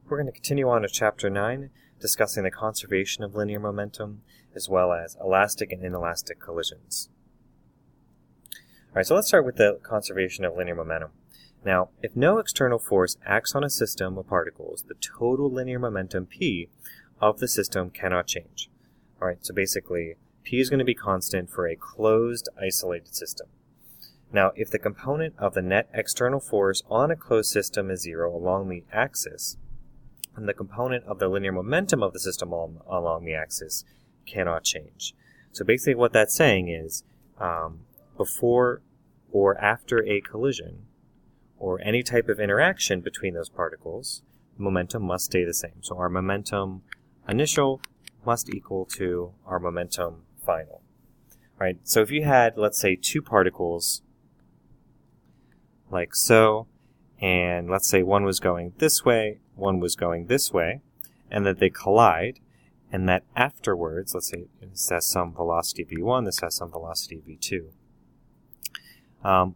We're going to continue on to Chapter 9, discussing the conservation of linear momentum, as well as elastic and inelastic collisions. Alright, so let's start with the conservation of linear momentum. Now, if no external force acts on a system of particles, the total linear momentum p of the system cannot change. Alright, so basically, p is going to be constant for a closed, isolated system. Now, if the component of the net external force on a closed system is 0 along the axis, then the component of the linear momentum of the system along the axis cannot change. So basically what that's saying is, before or after a collision, or any type of interaction between those particles, momentum must stay the same. So our momentum initial must equal to our momentum final. Right? So if you had, let's say, two particles like so, and let's say one was going this way, one was going this way, and that they collide, and that afterwards, let's say this has some velocity v1, this has some velocity v2.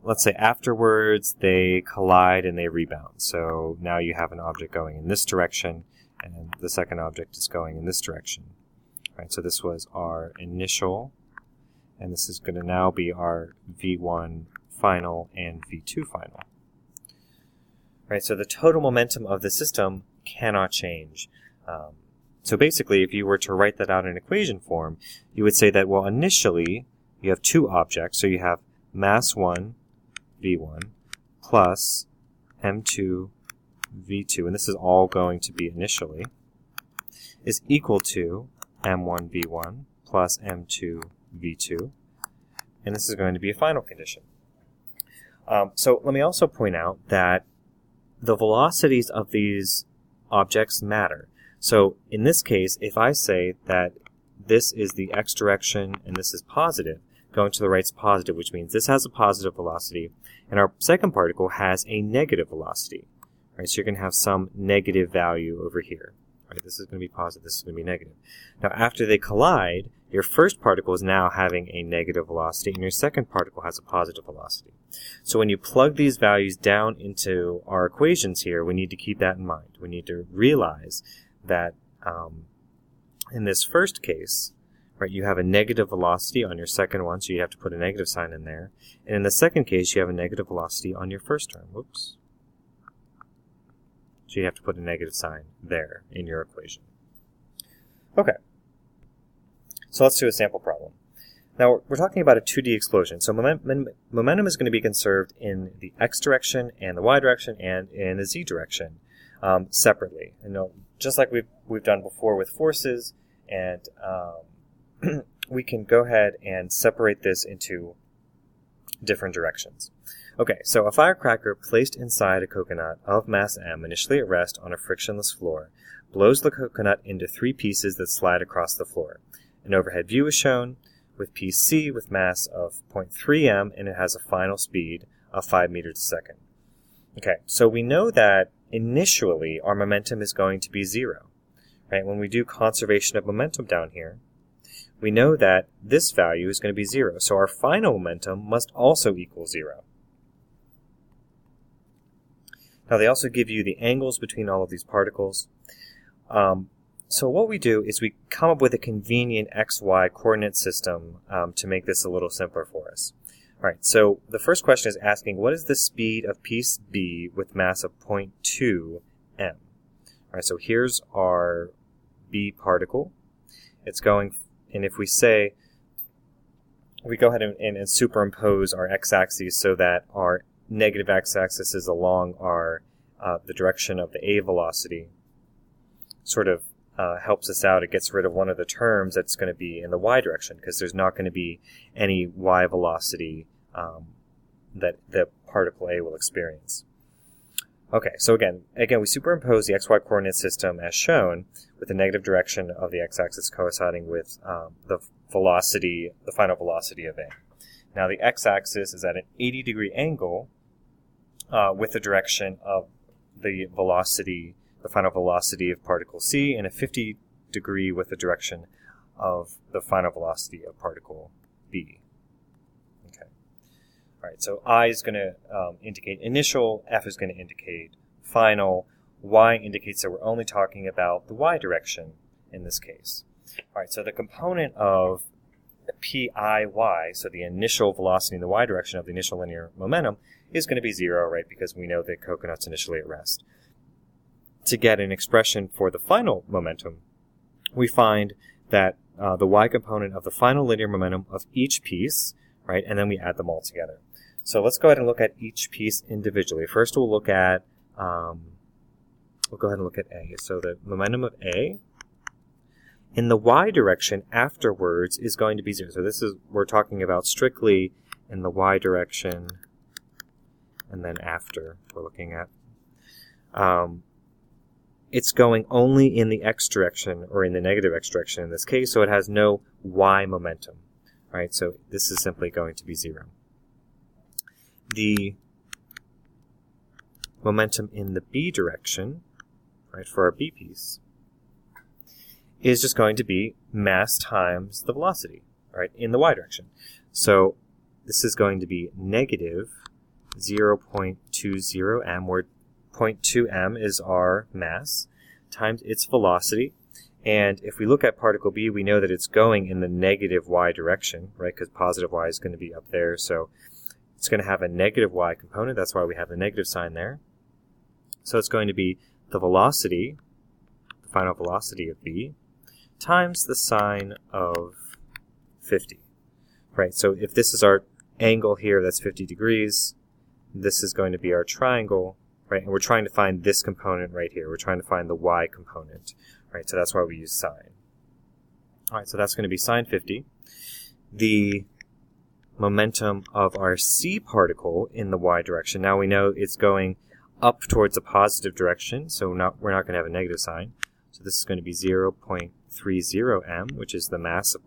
Let's say afterwards they collide and they rebound. So now you have an object going in this direction, and the second object is going in this direction. Right, so this was our initial, and this is going to now be our v1 final and v2 final. Right, so the total momentum of the system cannot change. So basically, if you were to write that out in equation form, you would say that, well, initially you have two objects, so you have mass 1 v1 plus m2 v2, and this is all going to be initially, is equal to m1 v1 plus m2 v2, and this is going to be a final condition. So let me also point out that the velocities of these objects matter. So in this case, if I say that this is the x direction and this is positive, going to the right is positive, which means this has a positive velocity, and our second particle has a negative velocity. Right? So you're going to have some negative value over here. Right? This is going to be positive, this is going to be negative. Now after they collide, your first particle is now having a negative velocity, and your second particle has a positive velocity. So when you plug these values down into our equations here, we need to keep that in mind. We need to realize that in this first case, right, you have a negative velocity on your second one, so you have to put a negative sign in there. And in the second case, you have a negative velocity on your first term. Whoops. So you have to put a negative sign there in your equation. Okay. So let's do a sample problem. Now, we're talking about a 2D explosion. So momentum is going to be conserved in the x direction and the y direction and in the z direction separately. And just like we've done before with forces, and we can go ahead and separate this into different directions. Okay, so a firecracker placed inside a coconut of mass m, initially at rest on a frictionless floor, blows the coconut into three pieces that slide across the floor. An overhead view is shown with piece C with mass of 0.3 m, and it has a final speed of 5 meters a second. Okay, so we know that initially our momentum is going to be 0. Right? When we do conservation of momentum down here, we know that this value is going to be 0. So our final momentum must also equal 0. Now they also give you the angles between all of these particles. So what we do is we come up with a convenient XY coordinate system to make this a little simpler for us. All right, so the first question is asking, what is the speed of piece B with mass of 0.2 m? All right, so here's our B particle. It's going, and if we say, we go ahead and superimpose our x-axis so that our negative x-axis is along our the direction of the A velocity, sort of helps us out. It gets rid of one of the terms that's going to be in the y direction, because there's not going to be any y velocity that the particle A will experience. Okay, so again, we superimpose the xy coordinate system as shown, with the negative direction of the x-axis coinciding with the velocity, the final velocity of A. Now the x-axis is at an 80-degree angle with the direction of the velocity, the final velocity of particle C, and a 50-degree with the direction of the final velocity of particle B. Okay. All right, so I is going to indicate initial, F is going to indicate final, y indicates that we're only talking about the y direction in this case. All right, so the component of PIY, so the initial velocity in the y direction of the initial linear momentum, is going to be 0, right, because we know the coconut's initially at rest. To get an expression for the final momentum, we find that the y component of the final linear momentum of each piece, right, and then we add them all together. So let's go ahead and look at each piece individually. First, we'll look at we'll go ahead and look at A. So the momentum of A in the y direction afterwards is going to be 0. So we're talking about strictly in the y direction, and then after we're looking at. It's going only in the x direction, or in the negative x direction in this case, so it has no y momentum. Right? So this is simply going to be 0. The momentum in the b direction, right, for our b piece, is just going to be mass times the velocity, right, in the y direction. So this is going to be negative 0.20 m, where 0.2 m is our mass, times its velocity. And if we look at particle B, we know that it's going in the negative y direction, right, because positive y is going to be up there. So it's going to have a negative y component. That's why we have the negative sign there. So it's going to be the velocity, the final velocity of B, times the sine of 50. Right, so if this is our angle here, that's 50 degrees. This is going to be our triangle, right? And we're trying to find this component right here. We're trying to find the y component, right? So that's why we use sine. All right, so that's going to be sine 50. The momentum of our C particle in the y direction, now we know it's going up towards a positive direction, so we're not going to have a negative sign. So this is going to be 0.30 m, which is the mass of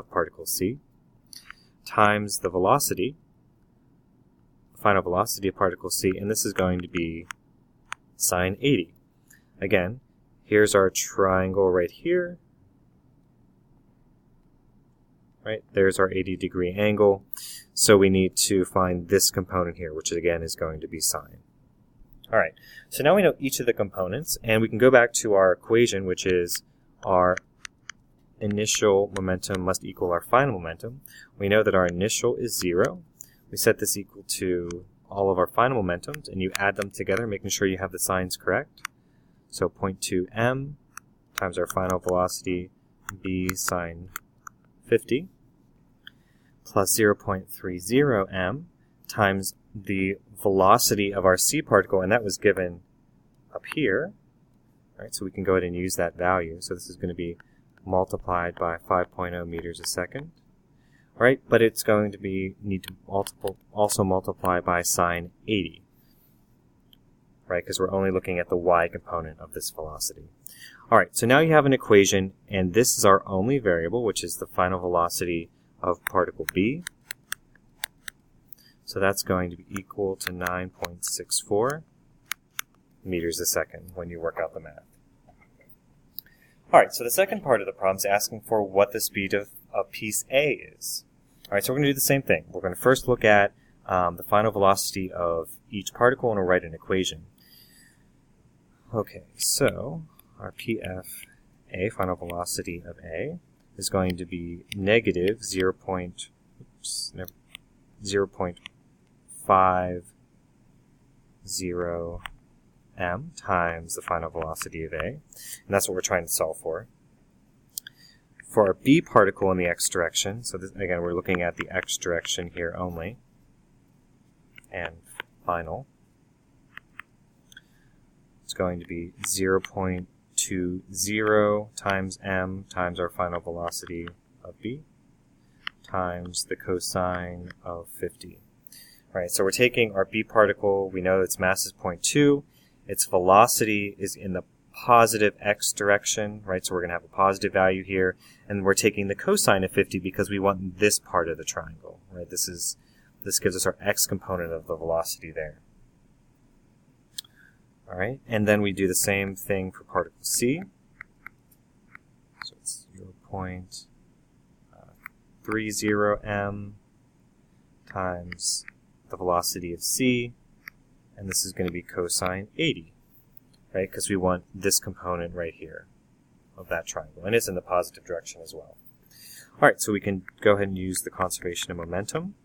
particle C, times the velocity, final velocity of particle C, and this is going to be sine 80. Again, here's our triangle right here. Right, there's our 80-degree angle. So we need to find this component here, which again is going to be sine. All right, so now we know each of the components, and we can go back to our equation, which is our initial momentum must equal our final momentum. We know that our initial is 0. We set this equal to all of our final momentums, and you add them together, making sure you have the signs correct. So 0.2 m times our final velocity, b sine 50, plus 0.30 m times the velocity of our C particle, and that was given up here. All right, so we can go ahead and use that value. So this is going to be multiplied by 5.0 meters a second. All right, but it's going to be need to also multiply by sine 80, right? Because we're only looking at the y component of this velocity. All right, so now you have an equation, and this is our only variable, which is the final velocity of particle B. So that's going to be equal to 9.64 meters a second when you work out the math. All right, so the second part of the problem is asking for what the speed of piece A is. All right, so we're going to do the same thing. We're going to first look at the final velocity of each particle, and we'll write an equation. Okay, so our PFA, final velocity of A, is going to be negative 0.50 m times the final velocity of A, and that's what we're trying to solve for. For our B particle in the x direction, so this, again, we're looking at the x direction here only, and final, it's going to be 0.20 times m times our final velocity of B times the cosine of 50. All right, so we're taking our B particle, we know its mass is 0.2, its velocity is in the positive x direction, right? So we're going to have a positive value here, and we're taking the cosine of 50 because we want this part of the triangle, right? This gives us our x component of the velocity there. All right, and then we do the same thing for particle C. So it's 0.30 m times the velocity of C, and this is going to be cosine 80. right? Because we want this component right here of that triangle, and it's in the positive direction as well. All right, so we can go ahead and use the conservation of momentum.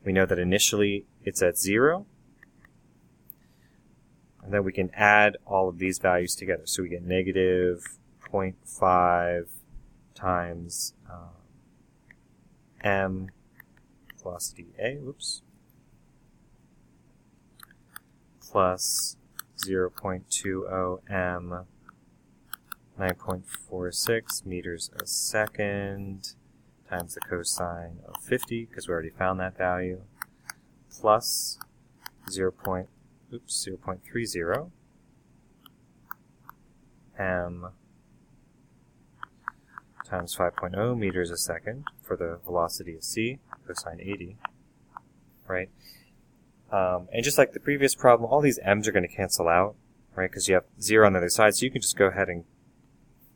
We know that initially it's at 0, and then we can add all of these values together. So we get negative 0.5 times m velocity a, plus 0.20 m 9.46 meters a second times the cosine of 50, because we already found that value, plus 0.30 m times 5.0 meters a second for the velocity of c, cosine 80, right? And just like the previous problem, all these m's are going to cancel out, right? Because you have 0 on the other side, so you can just go ahead and,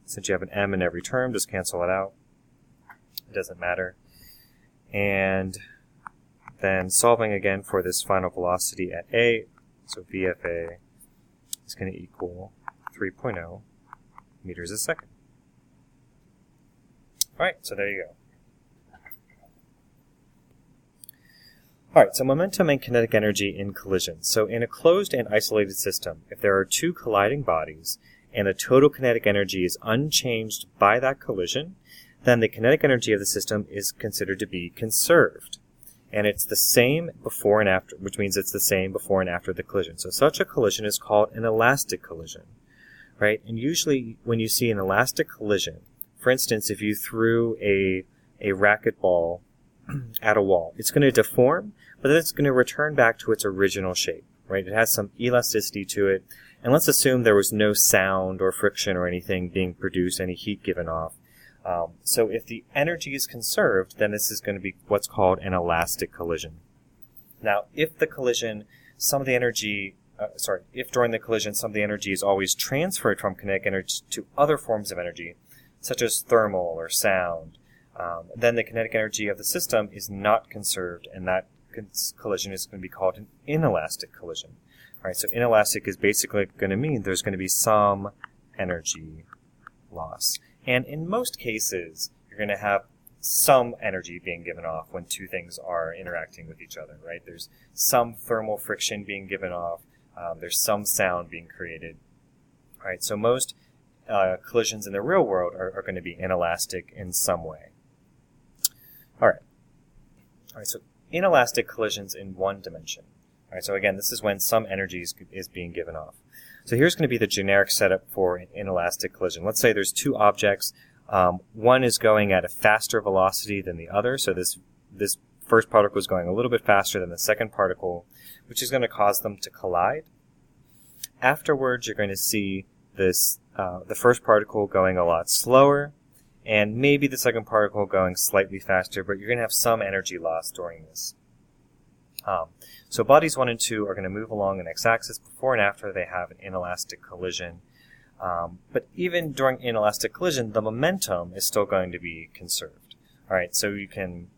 since you have an m in every term, just cancel it out. It doesn't matter. And then solving again for this final velocity at a, so VFA is going to equal 3.0 meters a second. All right, so there you go. All right, so momentum and kinetic energy in collisions. So in a closed and isolated system, if there are two colliding bodies and the total kinetic energy is unchanged by that collision, then the kinetic energy of the system is considered to be conserved. And it's the same before and after, which means it's the same before and after the collision. So such a collision is called an elastic collision, right? And usually when you see an elastic collision, for instance, if you threw a racquetball at a wall, it's going to deform, but then it's going to return back to its original shape, right? It has some elasticity to it. And let's assume there was no sound or friction or anything being produced, any heat given off. So if the energy is conserved, then this is going to be what's called an elastic collision. Now, if the collision, some of the energy, if during the collision some of the energy is always transferred from kinetic energy to other forms of energy, such as thermal or sound, then the kinetic energy of the system is not conserved, and that collision is going to be called an inelastic collision. All right, so inelastic is basically going to mean there's going to be some energy loss. And in most cases, you're going to have some energy being given off when two things are interacting with each other, right? There's some thermal friction being given off. There's some sound being created. All right, so most collisions in the real world are going to be inelastic in some way. All right, so inelastic collisions in one dimension. All right, so again, this is when some energy is being given off. So here's going to be the generic setup for an inelastic collision. Let's say there's two objects. One is going at a faster velocity than the other. So this first particle is going a little bit faster than the second particle, which is going to cause them to collide. Afterwards, you're going to see this the first particle going a lot slower, and maybe the second particle going slightly faster, but you're going to have some energy loss during this. So bodies 1 and 2 are going to move along an x-axis. Before and after they have an inelastic collision. But even during inelastic collision, the momentum is still going to be conserved. All right, so you can,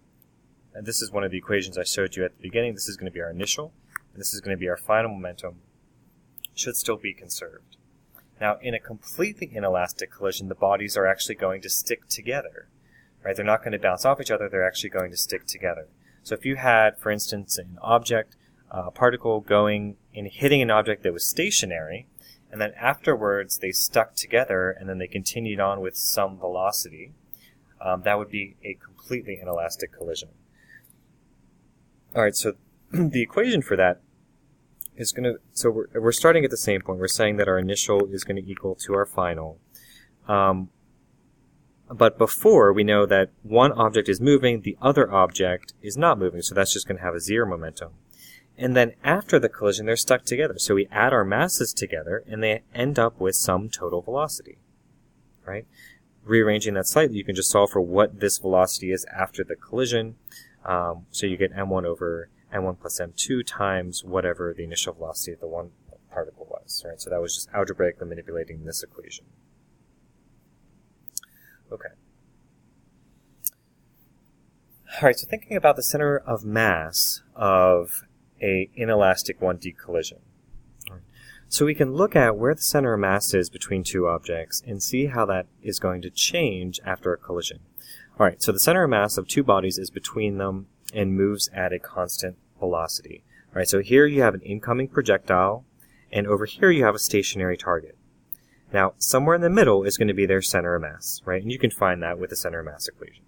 and this is one of the equations I showed you at the beginning. This is going to be our initial, and this is going to be our final momentum. Should still be conserved. Now, in a completely inelastic collision, the bodies are actually going to stick together. Right? They're not going to bounce off each other. They're actually going to stick together. So if you had, for instance, an object, a particle going and hitting an object that was stationary, and then afterwards they stuck together and then they continued on with some velocity, that would be a completely inelastic collision. All right, so the equation for that is going to, so we're starting at the same point. We're saying that our initial is going to equal to our final. But before, we know that one object is moving, the other object is not moving, so that's just going to have a zero momentum. And then after the collision, they're stuck together. So we add our masses together, and they end up with some total velocity, right? Rearranging that slightly, you can just solve for what this velocity is after the collision. So you get m1 over m1 plus m2 times whatever the initial velocity of the one particle was, right? So that was just algebraically manipulating this equation. Okay. All right, so thinking about the center of mass of a inelastic 1D collision. So we can look at where the center of mass is between two objects and see how that is going to change after a collision. Alright, so the center of mass of two bodies is between them and moves at a constant velocity. Alright, so here you have an incoming projectile, and over here you have a stationary target. Now, somewhere in the middle is going to be their center of mass, right? And you can find that with the center of mass equation.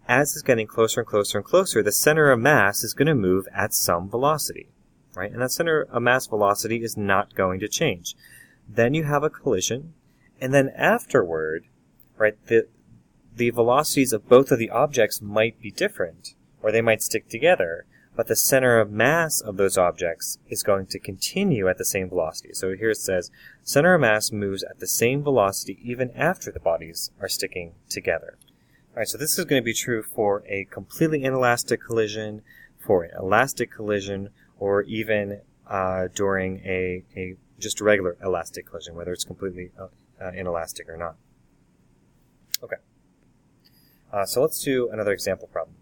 As it's getting closer and closer and closer, the center of mass is going to move at some velocity, right? And that center of mass velocity is not going to change. Then you have a collision, and then afterward, right, the velocities of both of the objects might be different, or they might stick together, but the center of mass of those objects is going to continue at the same velocity. So here it says, center of mass moves at the same velocity even after the bodies are sticking together. Alright, so this is going to be true for a completely inelastic collision, for an elastic collision, or even during a just a regular elastic collision, whether it's completely inelastic or not. Okay. So let's do another example problem.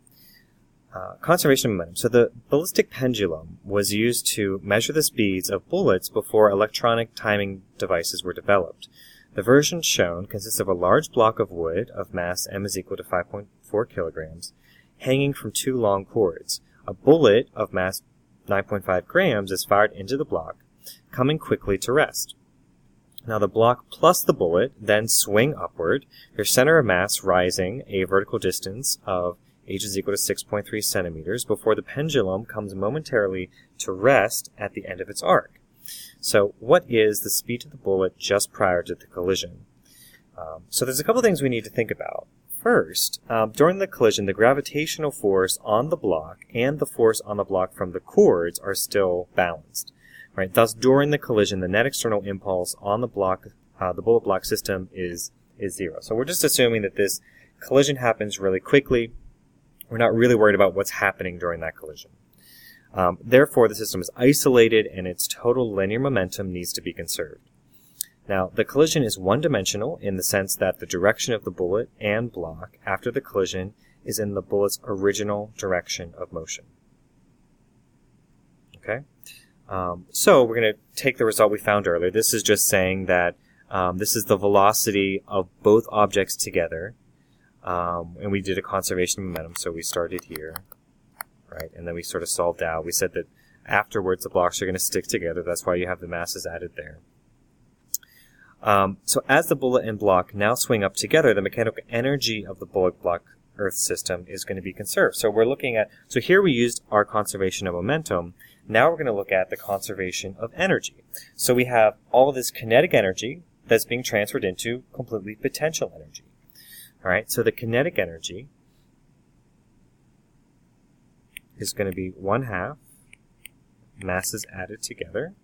Conservation of momentum. So the ballistic pendulum was used to measure the speeds of bullets before electronic timing devices were developed. The version shown consists of a large block of wood of mass m is equal to 5.4 kilograms, hanging from two long cords. A bullet of mass 9.5 grams is fired into the block, coming quickly to rest. Now the block plus the bullet then swing upward, their center of mass rising a vertical distance of h is equal to 6.3 centimeters before the pendulum comes momentarily to rest at the end of its arc. So what is the speed of the bullet just prior to the collision? So there's a couple things we need to think about. First, during the collision, the gravitational force on the block and the force on the block from the cords are still balanced. Right? Thus, during the collision, the net external impulse on the block, the bullet block system is zero. So we're just assuming that this collision happens really quickly. We're not really worried about what's happening during that collision. Therefore, the system is isolated and its total linear momentum needs to be conserved. Now, the collision is one-dimensional in the sense that the direction of the bullet and block after the collision is in the bullet's original direction of motion. Okay? So we're going to take the result we found earlier. This is just saying that this is the velocity of both objects together. And we did a conservation of momentum, so we started here, right? And then we sort of solved out. We said that afterwards the blocks are going to stick together. That's why you have the masses added there. So as the bullet and block now swing up together, the mechanical energy of the bullet block Earth system is going to be conserved. So we're looking at, so here we used our conservation of momentum. Now we're going to look at the conservation of energy. So we have all of this kinetic energy that's being transferred into completely potential energy. All right, so the kinetic energy is going to be 1/2 masses added together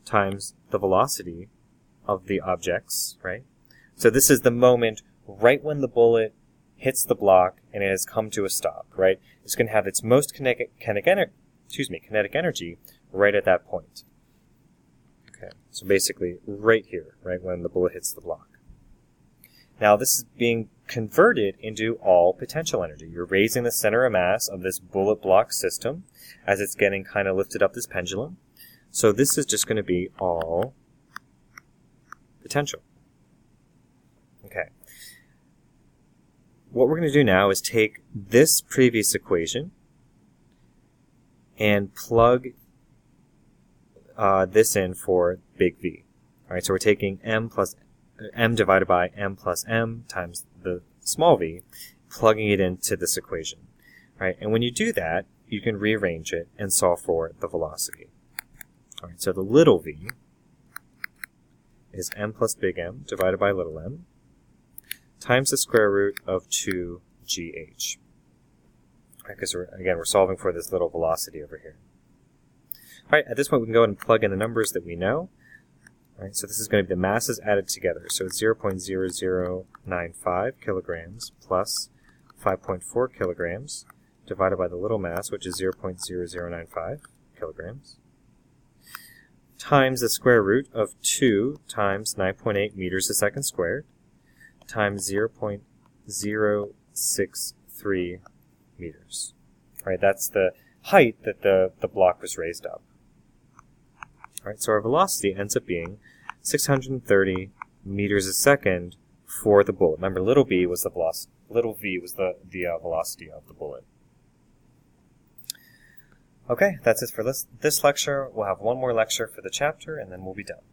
times the velocity of the objects, right? So this is the moment right when the bullet hits the block and it has come to a stop, right? It's going to have its most kinetic energy right at that point. Okay, so basically right here, right when the bullet hits the block. Now this is being converted into all potential energy. You're raising the center of mass of this bullet block system as it's getting kind of lifted up this pendulum. So this is just going to be all potential. Okay. What we're going to do now is take this previous equation and plug this in for big V. All right, so we're taking m divided by m plus m times the small v, plugging it into this equation. Right? And when you do that, you can rearrange it and solve for the velocity. All right, so the little v is m plus big M divided by little m times the square root of 2gh. Because we're solving for this little velocity over here. All right, at this point we can go ahead and plug in the numbers that we know. All right, so this is going to be the masses added together. So it's 0.0095 kilograms plus 5.4 kilograms divided by the little mass, which is 0.0095 kilograms, times the square root of 2 times 9.8 meters a second squared times 0.063 meters. All right, that's the height that the block was raised up. All right, so our velocity ends up being 630 meters a second for the bullet. Remember, little b was the velocity, little v was the velocity of the bullet. Okay, that's it for this lecture. We'll have one more lecture for the chapter, and then we'll be done.